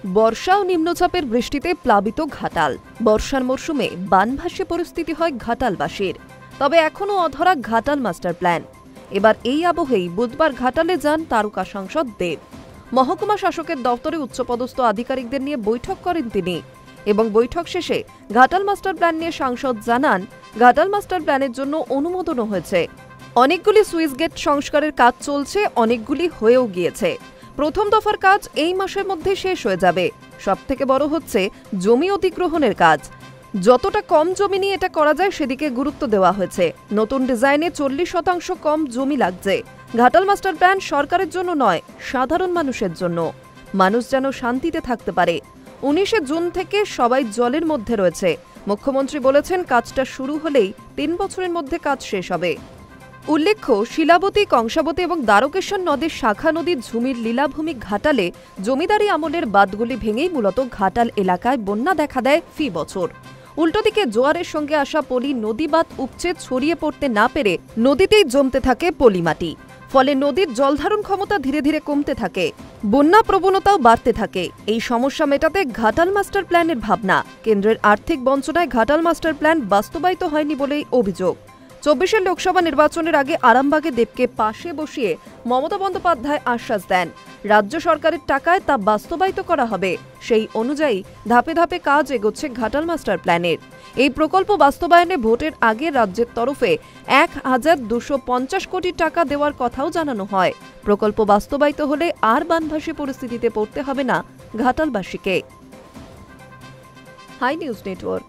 বর্ষা ও নিম্নচাপের বৃষ্টিতে প্লাবিত ঘাটাল। বর্ষার মরশুমে বানভাসী পরিস্থিতি হয় ঘাটালবাসীর। তবে এখনও অধরা ঘাটাল মাস্টার প্ল্যান। এবার এই আবহেই বুধবার ঘাটালে যান তারকা সাংসদ দেব। মহকুমা শাসকের দপ্তরে উচ্চপদস্থ আধিকারিকদের নিয়ে বৈঠক করেন তিনি এবং বৈঠক শেষে ঘাটাল মাস্টার প্ল্যান নিয়ে সাংসদ জানান, ঘাটাল মাস্টার প্ল্যানের জন্য অনুমোদনও হয়েছে। অনেকগুলি সুইচ গেট সংস্কারের কাজ চলছে, অনেকগুলি হয়েও গিয়েছে। প্রথম দফার কাজ এই মাসের মধ্যে শেষ হয়ে যাবে। সবথেকে বড় হচ্ছে জমি অধিগ্রহণের কাজ। যতটা কম জমি নিয়ে এটা করা যায় সেদিকে গুরুত্ব দেওয়া হয়েছে। নতুন ডিজাইনে 40% কম জমি লাগছে। ঘাটাল মাস্টার প্ল্যান সরকারের জন্য নয়, সাধারণ মানুষের জন্য। মানুষ যেন শান্তিতে থাকতে পারে। 19 জুন থেকে সবাই জলের মধ্যে রয়েছে। মুখ্যমন্ত্রী বলেছেন, কাজটা শুরু হলেই 3 বছরের মধ্যে কাজ শেষ হবে। উল্লেখ্য, শিলাবতী, কংসাবতী এবং দ্বারকেশ্বর নদের শাখা নদীর ঝুমির লীলাভূমি ঘাটালে জমিদারি আমলের বাঁধগুলি ভেঙেই মূলত ঘাটাল এলাকায় বন্যা দেখা দেয় ফি বছর। উল্টো দিকে জোয়ারের সঙ্গে আসা পলি নদী বাঁধ উপচে ছড়িয়ে পড়তে না পেরে নদীতেই জমতে থাকে পলি মাটি। ফলে নদীর জলধারণ ক্ষমতা ধীরে ধীরে কমতে থাকে, বন্যা প্রবণতাও বাড়তে থাকে। এই সমস্যা মেটাতে ঘাটাল মাস্টার প্ল্যানের ভাবনা। কেন্দ্রের আর্থিক বঞ্চনায় ঘাটাল মাস্টার প্ল্যান বাস্তবায়িত হয়নি বলেই অভিযোগ। 24 লোকসভা নির্বাচনের আগে আরামবাগে দেবকে পাশে বসিয়ে মমতা বন্দ্যোপাধ্যায় আশ্বাস দেন, রাজ্য সরকারের টাকায় তা বাস্তবায়িত করা হবে। সেই অনুযায়ী ধাপে ধাপে কাজ এগোচ্ছে ঘাটাল মাস্টার প্ল্যানের। এই প্রকল্প বাস্তবায়নে ভোটের আগে রাজ্যের তরফে 1250 কোটি টাকা দেওয়ার কথাও জানানো হয়। প্রকল্প বাস্তবায়িত হলে আর বানভাসী পরিস্থিতিতে পড়তে হবে না ঘাটালবাসীকে। High news network.